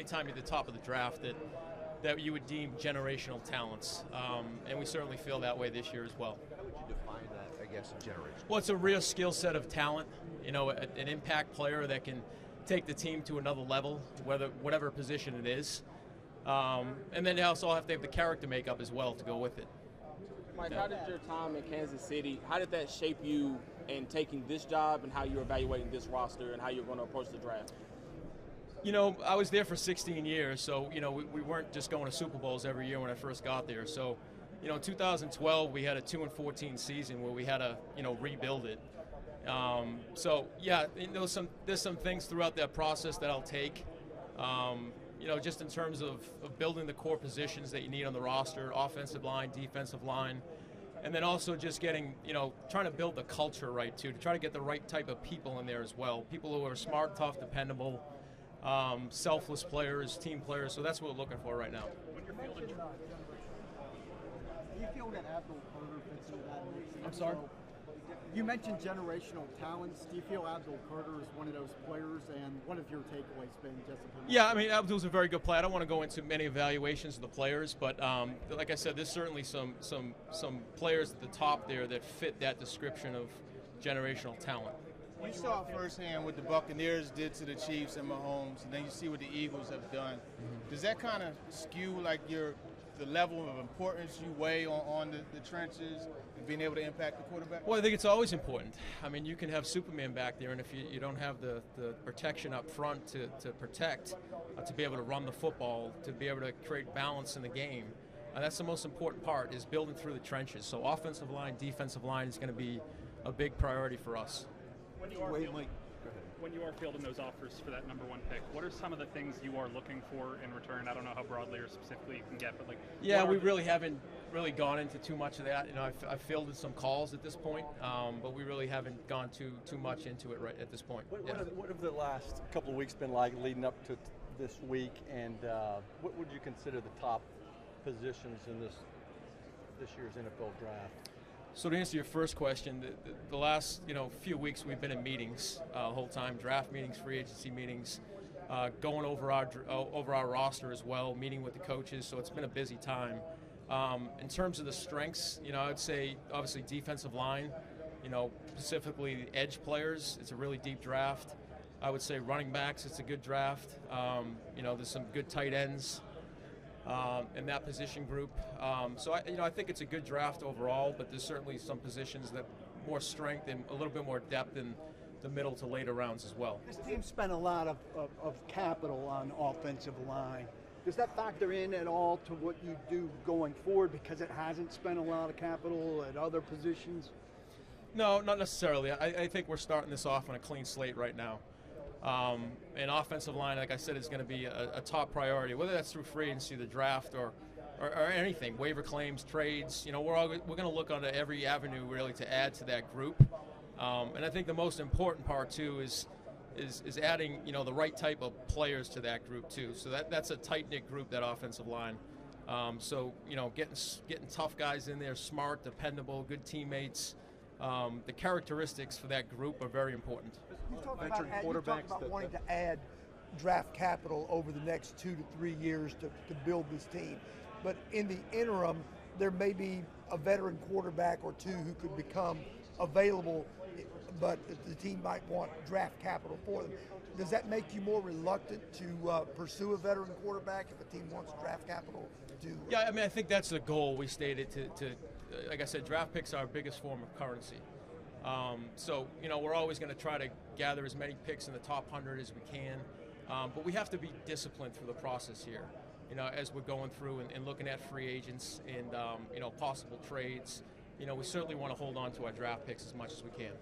anytime you're at the top of the draft that you would deem generational talents, and we certainly feel that way this year as well. How would you define that, I guess, in generation? Well, it's a real skill set of talent, an impact player that can take the team to another level, whatever position it is. And then they also have to have the character makeup as well to go with it. Mike, how did your time in Kansas City, how did that shape you in taking this job and how you're evaluating this roster and how you're going to approach the draft? I was there for 16 years, so, we weren't just going to Super Bowls every year when I first got there. So, in 2012, we had a 2-14 season where we had to, rebuild it. So, yeah, there's some things throughout that process that I'll take. Just in terms of building the core positions that you need on the roster, offensive line, defensive line, and then also just getting, trying to build the culture right, too, to try to get the right type of people in there as well. People who are smart, tough, dependable, selfless players, team players. So that's what we're looking for right now. Do you feel that Abdul Carter fits into that mix? I'm sorry? You mentioned generational talents. Do you feel Abdul Carter is one of those players, and what have your takeaways been, Jessica? Yeah, Abdul's a very good player. I don't want to go into many evaluations of the players, but like I said, there's certainly some players at the top there that fit that description of generational talent. You saw firsthand what the Buccaneers did to the Chiefs and Mahomes, and then you see what the Eagles have done. Does that kind of skew the level of importance you weigh on the trenches and being able to impact the quarterback? Well, I think it's always important. You can have Superman back there, and if you don't have the protection up front to protect, to be able to run the football, to be able to create balance in the game, that's the most important part, is building through the trenches. So offensive line, defensive line is going to be a big priority for us. When you are fielding those offers for that number one pick, what are some of the things you are looking for in return? I don't know how broadly or specifically you can get, but we really haven't gone into too much of that. I've fielded some calls at this point, but we really haven't gone too much into it right at this point. What have the last couple of weeks been like leading up to this week, and what would you consider the top positions in this year's NFL draft? So to answer your first question, the last few weeks we've been in meetings the whole time, draft meetings, free agency meetings, going over our roster as well, meeting with the coaches. So it's been a busy time. In terms of the strengths, I'd say obviously defensive line, specifically the edge players. It's a really deep draft. I would say running backs, it's a good draft. There's some good tight ends in that position group. So I think it's a good draft overall, but there's certainly some positions that more strength and a little bit more depth in the middle to later rounds as well. This team spent a lot of capital on offensive line. Does that factor in at all to what you do going forward, because it hasn't spent a lot of capital at other positions? No, not necessarily. I think we're starting this off on a clean slate right now. And offensive line, like I said, is going to be a top priority, whether that's through free agency, the draft, or anything, waiver claims, trades. We're going to look onto every avenue really to add to that group. And I think the most important part too is adding the right type of players to that group too. So that's a tight knit group, that offensive line. So getting tough guys in there, smart, dependable, good teammates. The characteristics for that group are very important. You talked about wanting to add draft capital over the next 2 to 3 years to build this team. But in the interim, there may be a veteran quarterback or two who could become available, but the team might want draft capital for them. Does that make you more reluctant to pursue a veteran quarterback if a team wants draft capital to? Yeah, I think that's the goal we stated to like I said, draft picks are our biggest form of currency. So, we're always going to try to gather as many picks in the top 100 as we can. But we have to be disciplined through the process here, as we're going through and looking at free agents and, possible trades. We certainly want to hold on to our draft picks as much as we can.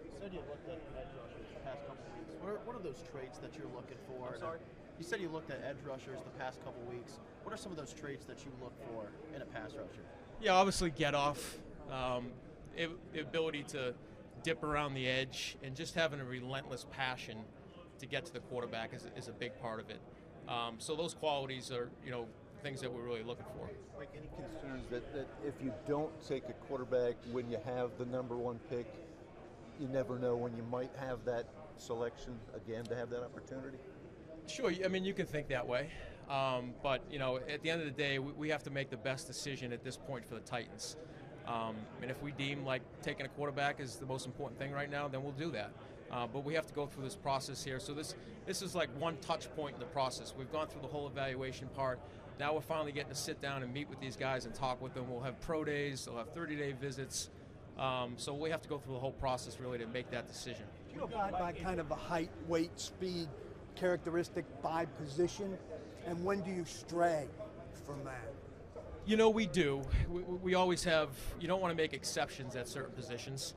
You said you looked at edge rushers the past couple of weeks. What are those traits that you're looking for? I'm sorry? You said you looked at edge rushers the past couple of weeks. What are some of those traits that you look for in a pass rusher? Yeah, obviously get off, the ability to dip around the edge, and just having a relentless passion to get to the quarterback is a big part of it. So those qualities are, things that we're really looking for. Mike, any concerns that if you don't take a quarterback when you have the number one pick, you never know when you might have that selection again to have that opportunity? Sure, I mean, you can think that way. But, at the end of the day, we have to make the best decision at this point for the Titans. And if we deem like taking a quarterback is the most important thing right now, then we'll do that. But we have to go through this process here. So this is like one touch point in the process. We've gone through the whole evaluation part. Now we're finally getting to sit down and meet with these guys and talk with them. We'll have pro days. They'll have 30-day visits. So we have to go through the whole process really to make that decision. Do you abide by kind of a height, weight, speed characteristic by position? And when do you stray from that? We do. We always have, you don't want to make exceptions at certain positions.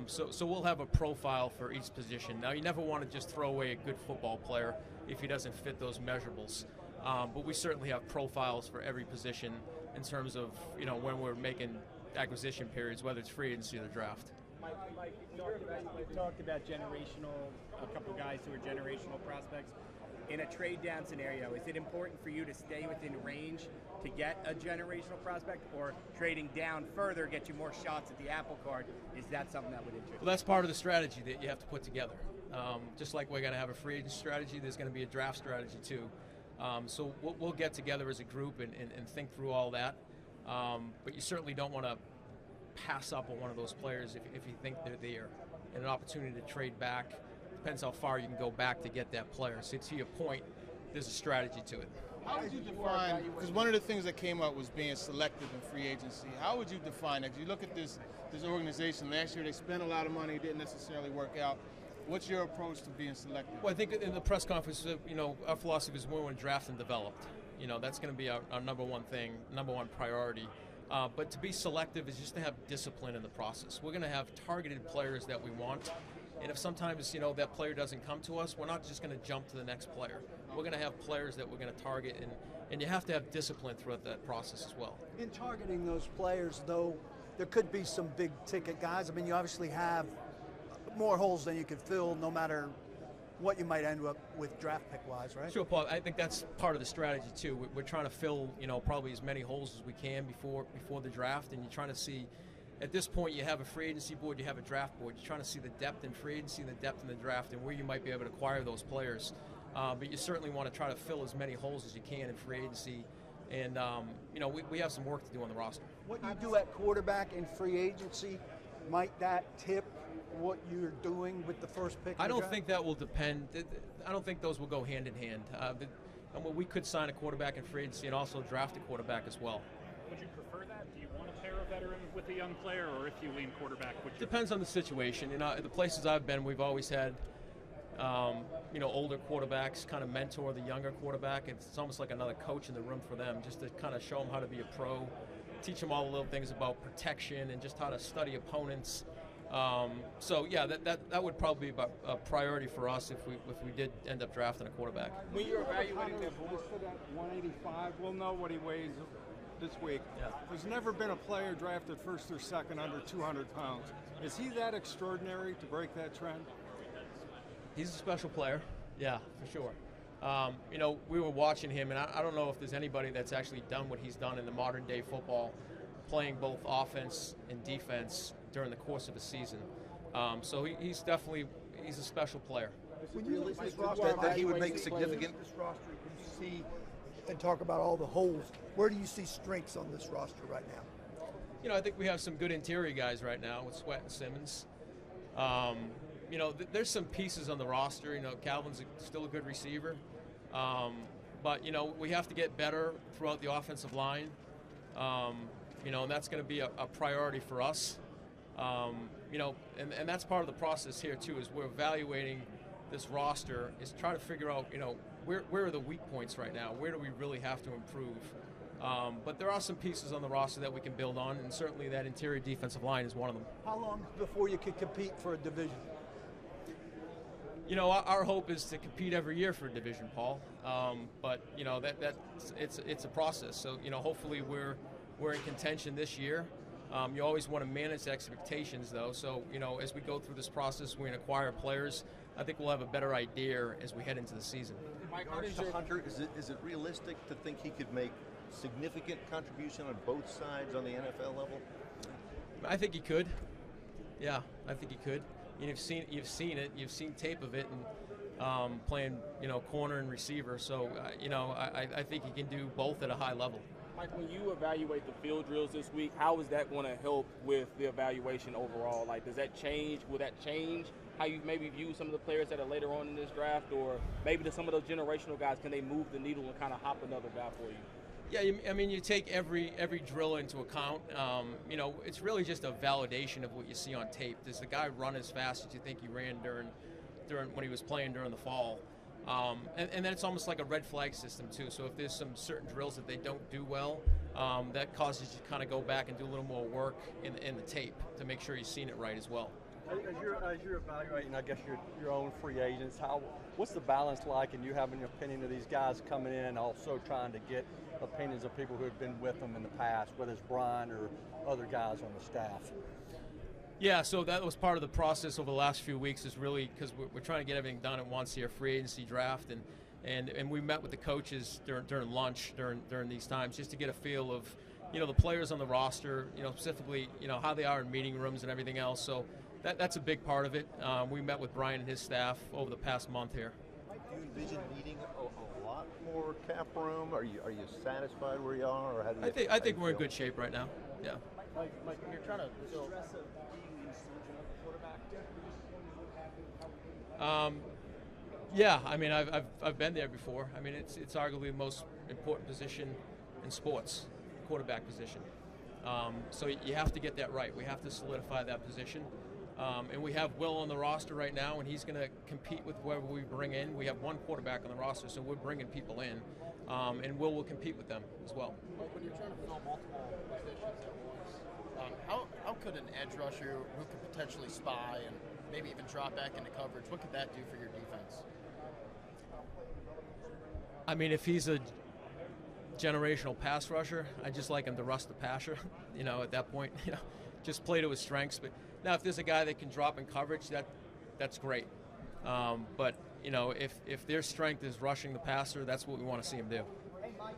So we'll have a profile for each position. Now, you never want to just throw away a good football player if he doesn't fit those measurables. But we certainly have profiles for every position in terms of, when we're making acquisition periods, whether it's free agency or the draft. Mike, you talked about a couple guys who are generational prospects. In a trade down scenario, is it important for you to stay within range to get a generational prospect, or trading down further get you more shots at the apple cart? Is that something that would interest you? Well, that's part of the strategy that you have to put together. Just like we're going to have a free agent strategy, there's going to be a draft strategy too. So we'll get together as a group and think through all that. But you certainly don't want to pass up on one of those players if you think they're there. And an opportunity to trade back, depends how far you can go back to get that player. So to your point, there's a strategy to it. How would you define, because one of the things that came up was being selective in free agency. How would you define it? 'Cause you look at this organization, last year they spent a lot of money, it didn't necessarily work out. What's your approach to being selective? Well, I think in the press conference, our philosophy is we want to draft and develop. That's going to be our number one thing, number one priority. But to be selective is just to have discipline in the process. We're going to have targeted players that we want. And if sometimes, that player doesn't come to us, we're not just going to jump to the next player. We're going to have players that we're going to target, and you have to have discipline throughout that process as well. In targeting those players, though, there could be some big ticket guys. I mean, you obviously have more holes than you could fill no matter what you might end up with draft pick-wise, right? Sure, Paul. I think that's part of the strategy, too. We're trying to fill, probably as many holes as we can before the draft, and you're trying to see. At this point, you have a free agency board, you have a draft board. You're trying to see the depth in free agency and the depth in the draft and where you might be able to acquire those players. But you certainly want to try to fill as many holes as you can in free agency. And, we have some work to do on the roster. What you do at quarterback in free agency, might that tip what you're doing with the first pick? I don't think that will depend. I don't think those will go hand in hand. We could sign a quarterback in free agency and also draft a quarterback as well. Would you prefer that? Do you want to pair a veteran with a young player, or if you lean quarterback, would you? Depends on the situation. The places I've been, we've always had, older quarterbacks kind of mentor the younger quarterback. It's almost like another coach in the room for them, just to kind of show them how to be a pro, teach them all the little things about protection and just how to study opponents. That would probably be a priority for us if we did end up drafting a quarterback. When you're evaluating the listed at 185, we'll know what he weighs this week. Yeah. There's never been a player drafted first or second under 200 pounds. Is he that extraordinary to break that trend? He's a special player, yeah, for sure. We were watching him, and I don't know if there's anybody that's actually done what he's done in the modern day football, playing both offense and defense during the course of a season. He's a special player. When you look at this roster, that he would make significant. This roster, you see and talk about all the holes. Where do you see strengths on this roster right now? I think we have some good interior guys right now with Sweat and Simmons. There's some pieces on the roster. Calvin's still a good receiver. But we have to get better throughout the offensive line. And that's going to be a priority for us. And that's part of the process here too, is we're evaluating this roster, is trying to figure out, where are the weak points right now? Where do we really have to improve? But there are some pieces on the roster that we can build on, and certainly that interior defensive line is one of them. How long before you could compete for a division? Our hope is to compete every year for a division, Paul. But it's a process. So hopefully we're in contention this year. You always want to manage expectations, though. So as we go through this process, we acquire players. I think we'll have a better idea as we head into the season. Mike, Hunter, is it realistic to think he could make significant contribution on both sides on the NFL level? I think he could. Yeah, I think he could. You've seen it. You've seen tape of it, and playing, corner and receiver. So, I think he can do both at a high level. Mike, when you evaluate the field drills this week, how is that going to help with the evaluation overall? Like, does that change? Will that change how you maybe view some of the players that are later on in this draft, or maybe some of those generational guys, can they move the needle and kind of hop another guy for you? Yeah, you take every drill into account. It's really just a validation of what you see on tape. Does the guy run as fast as you think he ran during when he was playing during the fall? And then it's almost like a red flag system too. So if there's some certain drills that they don't do well, that causes you to kind of go back and do a little more work in the tape to make sure you've seen it right as well. As you're evaluating, I guess your own free agents, what's the balance like, and you having an opinion of these guys coming in and also trying to get opinions of people who have been with them in the past, whether it's Brian or other guys on the staff? Yeah, so that was part of the process over the last few weeks, is really because we're trying to get everything done at once here, free agency draft, and we met with the coaches during lunch during these times just to get a feel of the players on the roster, specifically how they are in meeting rooms and everything else. So that's a big part of it. We met with Brian and his staff over the past month here. Do you envision needing a lot more cap room? Are you satisfied where you are, or how do you? I think we're in good shape right now. Yeah. Mike, when you're trying to build. Yeah, I've been there before. It's arguably the most important position in sports, quarterback position. So you have to get that right. We have to solidify that position. And we have Will on the roster right now, and he's going to compete with whoever we bring in. We have one quarterback on the roster, so we're bringing people in, and Will compete with them as well. Mike, when you're trying to fill multiple positions at once, how could an edge rusher who could potentially spy and maybe even drop back into coverage, what could that do for your defense? If he's a generational pass rusher, I just like him to rush the passer. At that point, just play to his strengths. But now, if there's a guy that can drop in coverage, that's great. But if their strength is rushing the passer, that's what we want to see him do. Hey, Mike,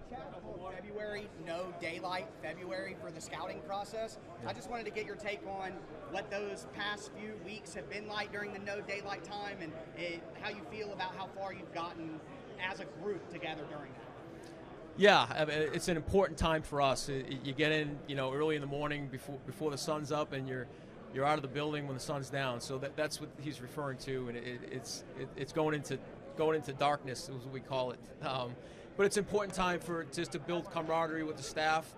Chad called February no daylight February for the scouting process. I just wanted to get your take on what those past few weeks have been like during the no daylight time, and how you feel about how far you've gotten as a group together during that. Yeah, it's an important time for us. You get in, early in the morning before the sun's up, and you're out of the building when the sun's down. So that's what he's referring to, and it's going into darkness, is what we call it. But it's an important time just to build camaraderie with the staff,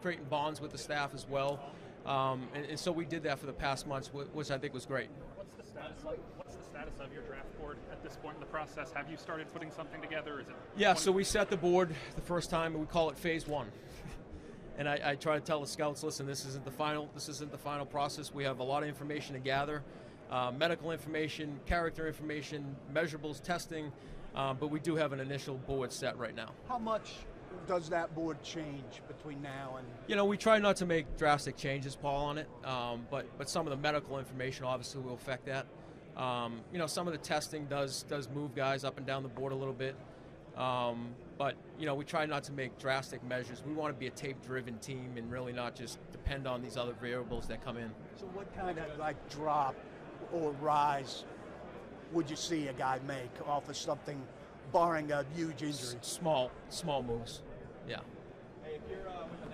creating bonds with the staff as well. And so we did that for the past months, which I think was great. What's the status of your draft board at this point in the process? Have you started putting something together? Is it? Yeah, so we set the board the first time, and we call it phase 1. And I try to tell the scouts, listen, this isn't the final process. We have a lot of information to gather, medical information, character information, measurables, testing, but we do have an initial board set right now. How much does that board change between now and? We try not to make drastic changes, Paul, on it, but some of the medical information obviously will affect that. Some of the testing does move guys up and down the board a little bit. But we try not to make drastic measures. We want to be a tape-driven team and really not just depend on these other variables that come in. So what kind of drop or rise would you see a guy make off of something, barring a huge injury? Small moves, yeah. Hey, if you're with the